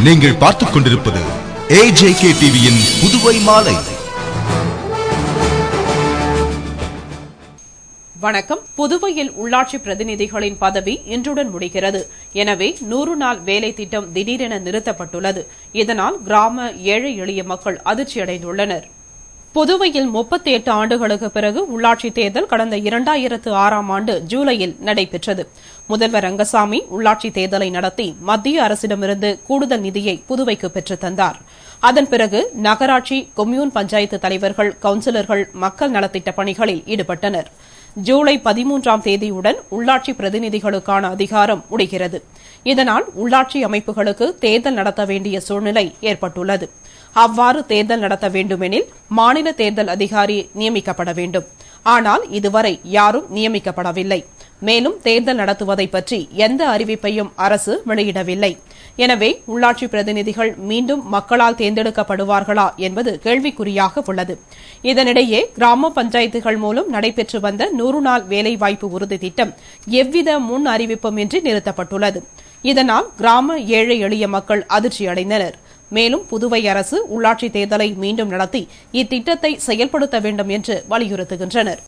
நீங்கள் பார்த்துக் கொண்டிருப்பது AJK டிவியின் புதுவை மாலை. வணக்கம். புதுவையில் உள்ளாட்சி பிரதிநிதிகளின் பதவி இன்றுடன் முடிகிறது. எனவே 100 நாள் வேலை திட்டம் திடீரென நிறுத்தப்பட்டுள்ளது. இதனால் கிராம ஏழை எளிய மக்கள் அதிர்ச்சியடைந்துள்ளனர். புதுவையில் 38 ஆண்டுகளுக்கு பிறகு உள்ளாட்சி தேர்தல் கடந்த 2006ஆம் ஆண்டு ஜூலையில் நடைபெற்றது. முதல்வர் ரங்கசாமி உள்ளாட்சி தேர்தலை நடத்தி மத்திய அரசிடமிருந்து கூடுதல் நிதியை புதுவைக்கு பெற்றுத் தந்தார். அதன் பிறகு நகராட்சி, கொம்யூன் பஞ்சாயத்து தலைவர்கள், கவுன்சிலர்கள் மக்கள் நலத்திட்ட பணிகளில் ஈடுபட்டனர். ஜூலை 13ஆம் தேதியுடன் உள்ளாட்சி பிரதிநிதிகளுக்கான அதிகாரம் முடிகிறது. இதனால் உள்ளாட்சி அமைப்புகளுக்கு தேர்தல் நடத்த வேண்டிய சூழ்நிலை ஏற்பட்டுள்ளது. அவ்வாறு தேர்தல் நடத்த வேண்டுமெனில் மாநில தேர்தல் அதிகாரி நியமிக்கப்பட வேண்டும். ஆனால் இதுவரை யாரும் நியமிக்கப்படவில்லை. மேலும் தேர்தல் நடத்துவதை பற்றி எந்த அறிவிப்பையும் அரசு வெளியிடவில்லை. எனவே உள்ளாட்சி பிரதிநிதிகள் மீண்டும் மக்களால் தேர்ந்தெடுக்கப்படுவார்களா என்பது கேள்விக்குறியாக உள்ளது. இதனிடையே கிராம பஞ்சாயத்துகள் மூலம் நடைபெற்று வந்த 100 நாள் வேலைவாய்ப்பு உறுதி திட்டம் எவ்வித முன் அறிவிப்புமின்றி நிறுத்தப்பட்டுள்ளது. இதனால் கிராம ஏழை எளிய மக்கள் அதிர்ச்சியடைந்தனர். மேலும் புதுவை அரசு உள்ளாட்சி தேர்தலை மீண்டும் நடத்தி இத்திட்டத்தை செயல்படுத்த வேண்டும் என்று வலியுறுத்துகின்றனர்.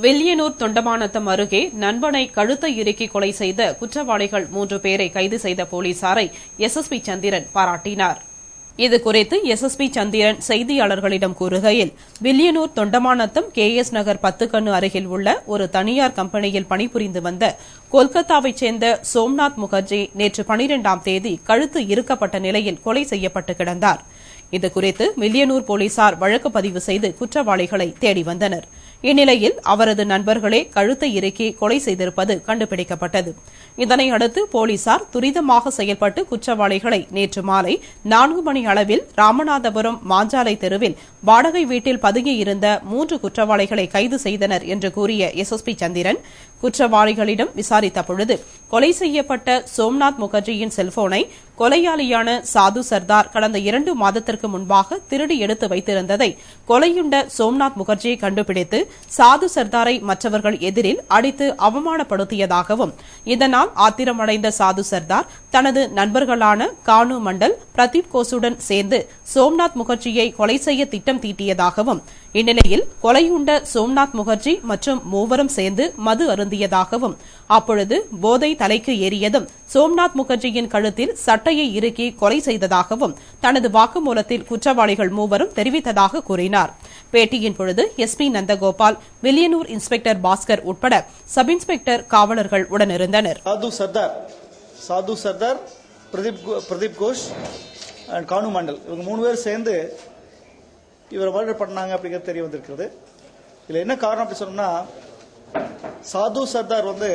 வில்லியனூர் தொண்டமாநத்தம் அருகே நண்பனை கழுத்தை இறுக்கி கொலை செய்த குற்றவாளிகள் 3 பேரை கைது செய்த போலீசாரை SSP சந்திரன் பாராட்டினார். இதுகுறித்து SSP சந்திரன் செய்தியாளர்களிடம் கூறுகையில், வில்லியனூர் தொண்டமாநத்தம் KS நகர் 10 கண்ணு அருகில் உள்ள ஒரு தனியார் கம்பெனியில் பணிபுரிந்து வந்த கொல்கத்தாவைச் சேர்ந்த சோம்நாத் முகர்ஜி நேற்று 12ஆம் தேதி கழுத்து இறுக்கப்பட்ட நிலையில் கொலை செய்யப்பட்டு கிடந்தார். இதுகுறித்து வில்லியனூர் போலீசார் வழக்கு பதிவு செய்து குற்றவாளிகளை தேடி வந்தனர். இந்நிலையில் அவரது நண்பர்களே கழுத்தை இறுக்கி கொலை செய்திருப்பது கண்டுபிடிக்கப்பட்டது. இதனையடுத்து போலீசார் துரிதமாக செயல்பட்டு குற்றவாளிகளை நேற்று மாலை 4 மணி அளவில் ராமநாதபுரம் மாஞ்சாலை தெருவில் வாடகை வீட்டில் பதுங்கியிருந்த 3 குற்றவாளிகளை கைது செய்தனர் என்று கூறிய SSP சந்திரன், குற்றவாளிகளிடம் விசாரித்த பொழுது கொலை செய்யப்பட்ட சோம்நாத் முகர்ஜியின் செல்போனை கொலையாளியான சாது சர்தார் கடந்த 2 மாதத்திற்கு முன்பாக திருடி எடுத்து வைத்திருந்ததை கொலையுண்ட சோம்நாத் முகர்ஜியை கண்டுபிடித்து சாது சர்தாரை மற்றவர்கள் எதிரில் அடித்து அவமானப்படுத்தியதாகவும், இதனால் ஆத்திரமடைந்த சாது சர்தார் தனது நண்பர்களான கானு மண்டல், பிரதீப் கோசுடன் சேர்ந்து சோம்நாத் முகர்ஜியை கொலை செய்ய திட்டம் தீட்டியதாகவும், இந்நிலையில் கொலையுண்ட சோம்நாத் முகர்ஜி மற்றும் மூவரும் சேர்ந்து மது அருந்தியதாகவும், அப்பொழுது போதை தலைக்கு ஏறியதும் சோம்நாத் முகர்ஜியின் கழுத்தில் சட்டையை இறுக்கி கொலை செய்ததாகவும் தனது வாக்குமூலத்தில் குற்றவாளிகள் மூவரும் தெரிவித்ததாக கூறினார். பேட்டியின் பொழுது SP நந்தகோபால், வில்லியனூர் இன்ஸ்பெக்டர் பாஸ்கர் உட்பட சப் இன்ஸ்பெக்டர் காவலர்கள் உடனிருந்தனர். சாது சர்தார், பிரதீப் கோஷ் அண்ட் கானு மண்டல், இவங்க 3 பேர் சேர்ந்து இவரை மர்டர் பண்ணாங்க அப்படிங்கிறது தெரிய வந்திருக்கிறது. இதுல என்ன காரணம் அப்படி சொன்னோம்னா, சாது சர்தார் வந்து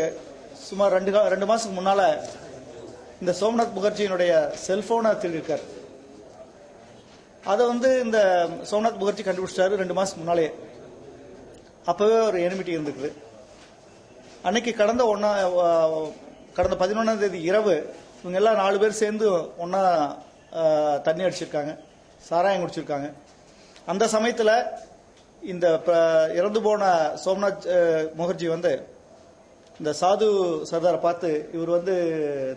சுமார் 2 மாசத்துக்கு முன்னால இந்த சோம்நாத் முகர்ஜியினுடைய செல்போனை திருடிருக்கார். அதை வந்து இந்த சோம்நாத் முகர்ஜி கண்டுபிடிச்சாரு 2 மாசத்துக்கு முன்னாலேயே. அப்பவே ஒரு எனிமிட்டி இருந்துக்குது. அன்னைக்கு கடந்த 11ஆம் தேதி இரவு இவங்க எல்லாம் 4 பேர் சேர்ந்து ஒன்னா தண்ணி அடிச்சிருக்காங்க, சாராயம் குடிச்சிருக்காங்க. அந்த சமயத்தில் இந்த இறந்து போன சோம்நாத் முகர்ஜி வந்து இந்த சாது சர்தாரை பார்த்து இவர் வந்து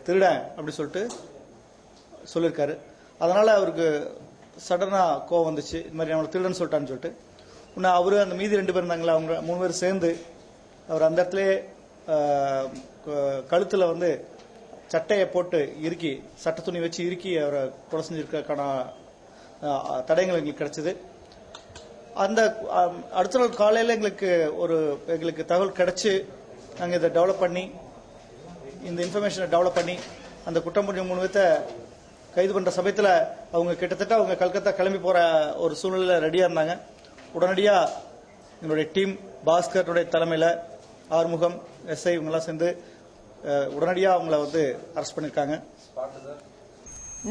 திருடன் அப்படி சொல்லிட்டு சொல்லியிருக்காரு. அதனால அவருக்கு சடனா கோவம் வந்துச்சு. இந்த மாதிரி அவனை திருடன் சொல்லிட்டான்னு சொல்லிட்டு உன்ன அவரு அந்த மீதி 2 பேர் இருந்தாங்களா, அவங்க 3 பேர் சேர்ந்து அவர் அந்த இடத்துல கழுத்துல வந்து சட்டையை போட்டு இறுக்கி, சட்ட துணி வச்சு இறுக்கி அவரை கொலை செஞ்சிருக்கான தடயங்கள் எங்களுக்கு கிடைச்சது. அந்த அடுத்த நாள் காலையில் எங்களுக்கு தகவல் கிடைச்சு நாங்கள் இதை டெவலப் பண்ணி, இந்த இன்ஃபர்மேஷனை டெவலப் பண்ணி அந்த குற்றம் புரிஞ்ச 3 பேர்த்த கைது பண்ற சமயத்தில் அவங்க கிட்டத்தட்ட அவங்க கல்கத்தா கிளம்பி போற ஒரு சூழ்நிலை ரெடியா இருந்தாங்க. உடனடியா எங்களுடைய டீம் பாஸ்கருடைய தலைமையில் ஆறுமுகம், SI இவங்கெல்லாம் சேர்ந்து உடனடியா அவங்கள வந்து அரெஸ்ட் பண்ணிருக்காங்க.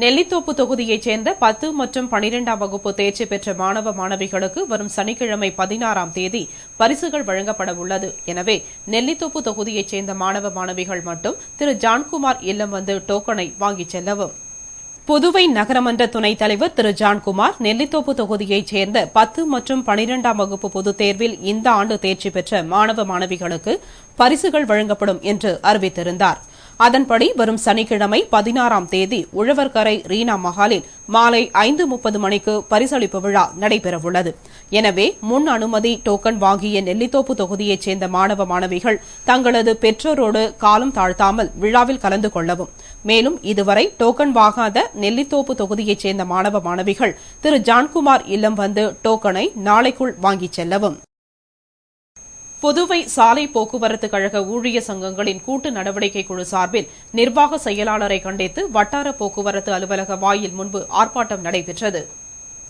நெல்லித்தோப்பு தொகுதியைச் சேர்ந்த 10 மற்றும் 12ஆம் வகுப்பு தேர்ச்சி பெற்ற மாணவ மாணவிகளுக்கு வரும் சனிக்கிழமை 16ஆம் தேதி பரிசுகள் வழங்கப்பட உள்ளது. எனவே நெல்லித்தோப்பு தொகுதியைச் சேர்ந்த மாணவ மாணவிகள் மட்டும் திரு ஜான்குமார் இல்லம் வந்து டோக்கனை வாங்கிச் செல்லவும். புதுவை நகரமன்ற துணைத் தலைவர் திரு ஜான்குமார் நெல்லித்தோப்பு தொகுதியைச் சேர்ந்த 10 மற்றும் 12ஆம் வகுப்பு பொதுத் தேர்வில் இந்த ஆண்டு தேர்ச்சி பெற்ற மாணவ மாணவிகளுக்கு பரிசுகள் வழங்கப்படும் என்று அறிவித்திருந்தார். அதன்படி வரும் சனிக்கிழமை 16ஆம் தேதி உழவர்கரை ரீனா மஹாலில் மாலை 5:30 மணிக்கு பரிசளிப்பு விழா நடைபெறவுள்ளது. எனவே முன் அனுமதி டோக்கன் வாங்கிய நெல்லித்தோப்பு தொகுதியைச் சேர்ந்த மாணவ மாணவிகள் தங்களது பெற்றோரோடு காலம் தாழ்த்தாமல் விழாவில் கலந்து கொள்ளவும். மேலும் இதுவரை டோக்கன் வாங்காத நெல்லித்தோப்பு தொகுதியைச் சேர்ந்த மாணவ மாணவிகள் திரு ஜான்குமார் இல்லம் வந்து டோக்கனை நாளைக்குள் வாங்கிச் செல்லவும். புதுவை சாலை போக்குவரத்து கழக ஊழியர் சங்கங்களின் கூட்டு நடவடிக்கை குழு சார்பில் நிர்வாக செயலாளரை கண்டித்து வட்டார போக்குவரத்து அலுவலக வாயில் முன்பு ஆர்ப்பாட்டம் நடைபெற்றது.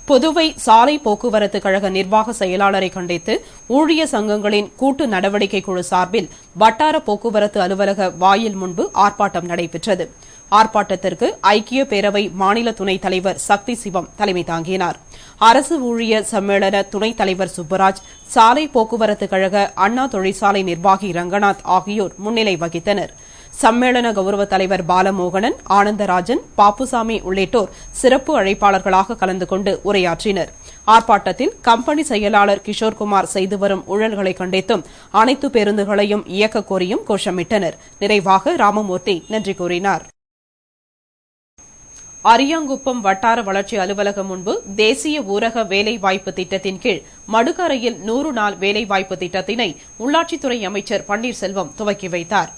புதுவை சாலை போக்குவரத்து கழக நிர்வாக செயலாளரை கண்டித்து ஊழியர் சங்கங்களின் கூட்டு நடவடிக்கை குழு சார்பில் வட்டார போக்குவரத்து அலுவலக வாயில் முன்பு ஆர்ப்பாட்டம் நடைபெற்றது. ஆர்ப்பாட்டத்திற்கு ஐக்கிய பேரவை மாநில துணைத் தலைவர் சக்தி சிவம் தலைமை தாங்கினார். அரசு ஊழியர் சம்மேளன துணைத் தலைவர் சுப்பராஜ், சாலை போக்குவரத்து கழக அண்ணா தொழிற்சாலை நிர்வாகி ரங்கநாத் ஆகியோர் முன்னிலை வகித்தனர். சம்மேளன கௌரவ தலைவர் பாலமோகனன், ஆனந்தராஜன், பாப்புசாமி உள்ளிட்டோர் சிறப்பு அழைப்பாளர்களாக கலந்து கொண்டு உரையாற்றினர். ஆர்ப்பாட்டத்தில் கம்பெனி செயலாளர் கிஷோர்குமார் செய்து வரும் ஊழல்களை கண்டித்தும் அனைத்து பேருந்துகளையும் இயக்க கோரியும் கோஷமிட்டனர். நிறைவாக ராமமூர்த்தி நன்றி கூறினார். அரியாங்குப்பம் வட்டார வளர்ச்சி அலுவலகம் முன்பு தேசிய ஊரக வேலைவாய்ப்பு திட்டத்தின் கீழ் மடுக்கரையில் 100 நாள் வேலைவாய்ப்பு திட்டத்தினை உள்ளாட்சித்துறை அமைச்சர் பன்னீர்செல்வம் துவக்கி வைத்தார்.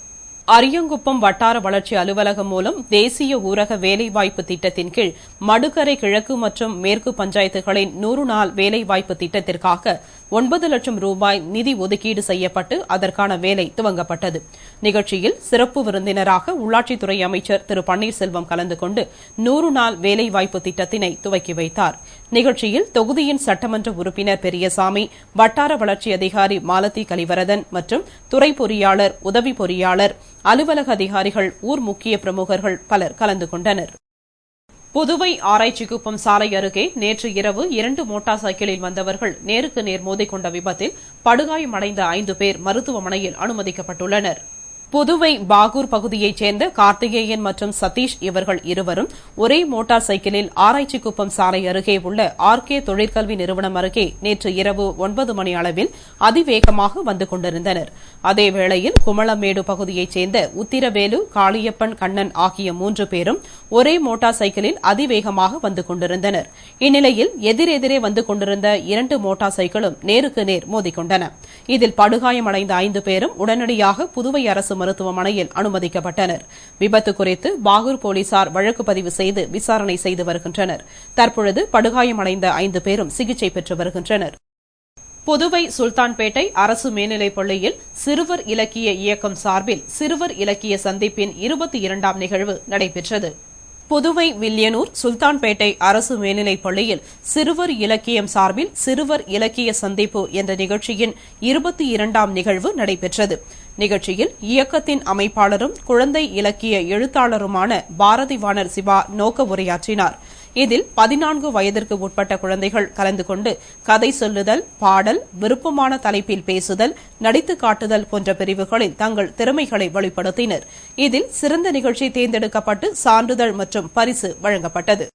அரியாங்குப்பம் வட்டார வளர்ச்சி அலுவலகம் மூலம் தேசிய ஊரக வேலைவாய்ப்பு திட்டத்தின் கீழ் மடுக்கரை கிழக்கு மற்றும் மேற்கு பஞ்சாயத்துகளின் 100 நாள் வேலைவாய்ப்பு திட்டத்திற்காக 9 லட்சம் ரூபாய் நிதி ஒதுக்கீடு செய்யப்பட்டு அதற்கான வேலை துவங்கப்பட்டது. நிகழ்ச்சியில் சிறப்பு விருந்தினராக உள்ளாட்சித்துறை அமைச்சர் திரு பன்னீர்செல்வம் கலந்து கொண்டு 100 நாள் வேலைவாய்ப்பு திட்டத்தினை துவக்கி வைத்தார். நிகழ்ச்சியில் தொகுதியின் சட்டமன்ற உறுப்பினர் பெரியசாமி, வட்டார வளர்ச்சி அதிகாரி மாலதி கலிவரதன் மற்றும் துறை பொறியாளர், உதவி பொறியாளர், அலுவலக அதிகாரிகள், ஊர் முக்கிய பிரமுகர்கள் பலர் கலந்து கொண்டனர். புதுவை ஆராய்ச்சிக்குப்பம் சாலை அருகே நேற்று இரவு 2 மோட்டார் சைக்கிளில் வந்தவர்கள் நேருக்கு நேர் மோதிக்கொண்ட விபத்தில் படுகாயமடைந்த 5 பேர் மருத்துவமனையில் அனுமதிக்கப்பட்டுள்ளனர். புதுவை பாகூர் பகுதியைச் சேர்ந்த கார்த்திகேயன் மற்றும் சதீஷ் இவர்கள் இருவரும் ஒரே மோட்டார் சைக்கிளில் ஆராய்ச்சிக்குப்பம் சாலை அருகே உள்ள ஆர்கே தொழிற்கல்வி நிறுவனம் அருகே நேற்று இரவு 9 மணி அளவில் அதிவேகமாக வந்து கொண்டிருந்தனர். அதேவேளையில் குமளமேடு பகுதியைச் சேர்ந்த உத்திரவேலு, காளியப்பன், கண்ணன் ஆகிய 3 பேரும் ஒரே மோட்டார் சைக்கிளில் அதிவேகமாக வந்து கொண்டிருந்தனர். இந்நிலையில் எதிரெதிரே வந்து கொண்டிருந்த 2 மோட்டார் சைக்கிளும் நேருக்கு நேர் மோதிக்கொண்டன. இதில் படுகாயமடைந்த 5 பேரும் உடனடியாக புதுவை அரசு மருத்துவமனையில் அனுமதிக்கப்பட்டனர். விபத்து குறித்து பாகூர் போலீசார் வழக்கு பதிவு செய்து விசாரணை செய்து வருகின்றனர். தற்பொழுது படுகாயமடைந்த 5 பேரும் சிகிச்சை பெற்று வருகின்றனர். புதுவை சுல்தான்பேட்டை அரசு மேல்நிலைப் பள்ளியில் சிறுவர் இலக்கிய இயக்கம் சார்பில் சிறுவர் இலக்கிய சந்திப்பின் 22ஆம் நிகழ்வு நடைபெற்றது. புதுவை வில்லியனூர் சுல்தான்பேட்டை அரசு மேல்நிலைப் பள்ளியில் சிறுவர் இலக்கியம் சார்பில் சிறுவர் இலக்கிய சந்திப்பு என்ற நிகழ்ச்சியின் 22ஆம் நிகழ்வு நடைபெற்றது. நிகழ்ச்சியில் இயக்கத்தின் அமைப்பாளரும் குழந்தை இலக்கிய எழுத்தாளருமான பாரதிவாணர் சிவா நோக்க உரையாற்றினார். இதில் 14 வயதிற்கு உட்பட்ட குழந்தைகள் கலந்து கொண்டு கதை சொல்லுதல், பாடல், விருப்பமான தலைப்பில் பேசுதல், நடித்து காட்டுதல் போன்ற பிரிவுகளில் தங்கள் திறமைகளை வெளிப்படுத்தினர். இதில் சிறந்த நிகழ்ச்சி தேர்ந்தெடுக்கப்பட்டு சான்றிதழ் மற்றும் பரிசு வழங்கப்பட்டது.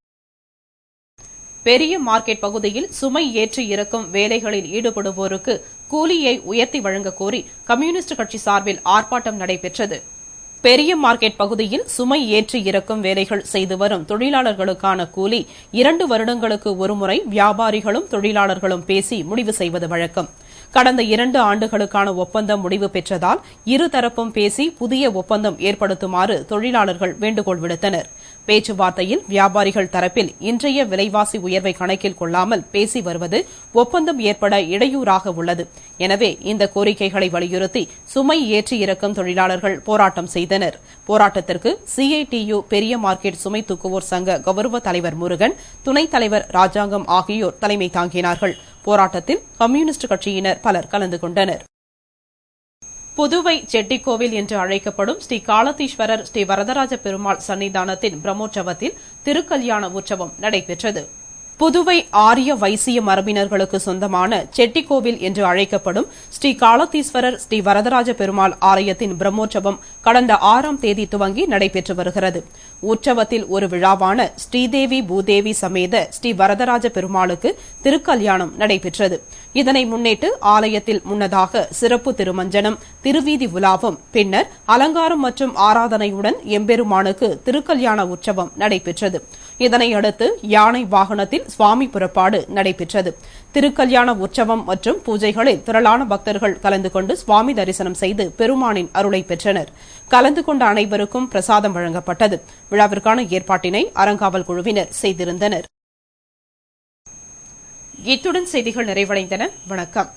பெரிய மார்க்கெட் பகுதியில் சுமை ஏற்றி இறக்கும் வேலைகளில் ஈடுபடுவோருக்கு கூலியை உயர்த்தி வழங்கக் கோரி கம்யூனிஸ்ட் கட்சி சார்பில் ஆர்ப்பாட்டம் நடைபெற்றது. பெரிய மார்க்கெட் பகுதியில் சுமை ஏற்றி இறக்கும் வேலைகள் செய்து வரும் தொழிலாளர்களுக்கான கூலி 2 வருடங்களுக்கு ஒருமுறை வியாபாரிகளும் தொழிலாளர்களும் பேசி முடிவு செய்வது வழக்கம். கடந்த 2 ஆண்டுகளுக்கான ஒப்பந்தம் முடிவு பெற்றதால் இருதரப்பும் பேசி புதிய ஒப்பந்தம் ஏற்படுத்துமாறு தொழிலாளர்கள் வேண்டுகோள் விடுத்தனர். பேச்சுவார்த்தையில் வியாபாரிகள் தரப்பில் இன்றைய விலைவாசி உயர்வை கணக்கில் கொள்ளாமல் பேசி வருவது ஒப்பந்தம் ஏற்பட இடையூறாக உள்ளது. எனவே இந்த கோரிக்கைகளை வலியுறுத்தி சுமை ஏற்றி இறக்கும் தொழிலாளர்கள் போராட்டம் செய்தனர். போராட்டத்திற்கு சிஐடியு பெரிய மார்க்கெட் சுமை தூக்குவோர் சங்க கௌரவ தலைவர் முருகன், துணைத் தலைவர் ராஜாங்கம் ஆகியோர் தலைமை தாங்கினார்கள். போராட்டத்தில் கம்யூனிஸ்ட் கட்சியினர் பலர் கலந்து கொண்டனர். புதுவை செட்டிக்கோவில் என்று அழைக்கப்படும் ஸ்ரீ காலத்தீஸ்வரர் ஸ்ரீ வரதராஜ பெருமாள் சன்னிதானத்தின் பிரம்மோற்சவத்தில் திருக்கல்யாண உற்சவம் நடைபெற்றது. புதுவை ஆரிய வைசிய மரபினர்களுக்கு சொந்தமான செட்டிக்கோவில் என்று அழைக்கப்படும் ஸ்ரீ காலத்தீஸ்வரர் ஸ்ரீ வரதராஜ பெருமாள் ஆலயத்தின் பிரம்மோற்சவம் கடந்த 6ஆம் தேதி துவங்கி நடைபெற்று வருகிறது. உற்சவத்தில் ஒரு விழாவான ஸ்ரீதேவி பூதேவி சமேத ஸ்ரீ வரதராஜ பெருமாளுக்கு திருக்கல்யாணம் நடைபெற்றது. இதனை முன்னிட்டு ஆலயத்தில் முன்னதாக சிறப்பு திருமஞ்சனம், திருவீதி உலாவும், பின்னர் அலங்காரம் மற்றும் ஆராதனையுடன் எம்பெருமானுக்கு திருக்கல்யாண உற்சவம் நடைபெற்றது. இதனையடுத்து யானை வாகனத்தில் சுவாமி புறப்பாடு நடைபெற்றது. திருக்கல்யாண உற்சவம் மற்றும் பூஜைகளில் திரளான பக்தர்கள் கலந்து கொண்டு சுவாமி தரிசனம் செய்து பெருமானின் அருளை பெற்றனர். கலந்து கொண்ட அனைவருக்கும் பிரசாதம் வழங்கப்பட்டது. விழாவிற்கான ஏற்பாட்டினை அறங்காவல் குழுவினர் செய்திருந்தனர். இத்துடன் செய்திகள் நிறைவடைந்தன. வணக்கம்.